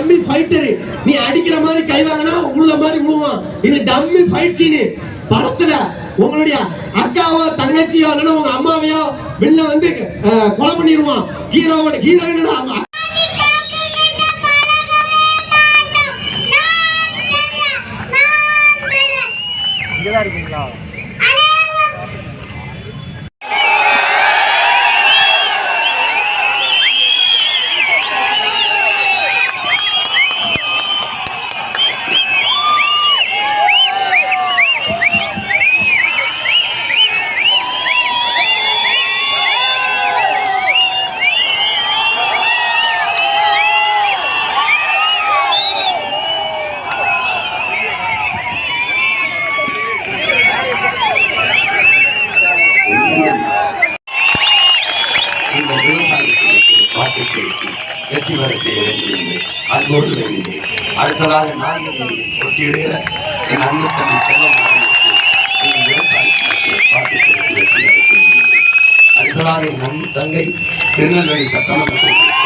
Dummy fighter. நீ அடிக்கிற மாதிரி கை வாங்கினா உள்ள மாதிரி விழுவான். இது டம்மி ஃபைட் சீனு. படத்துல உங்களுடைய அக்காவோ தங்கச்சியோ இல்லைன்னா உங்க அம்மாவையோ வெளில வந்து கொலை பண்ணிடுவான். ஹீரோவோட ஹீரோயின் இருக்கீங்களா? வெற்றி பெற செய்ய வேண்டும் அன்போடு வேண்டினேன். அடுத்ததாக நான் போட்டியிடுகிற என் அன்பு தம்பி செல்வம் அடுத்ததாக என் அன்பு தங்கை திருநெல்வேலி சட்டமன்றத்தில்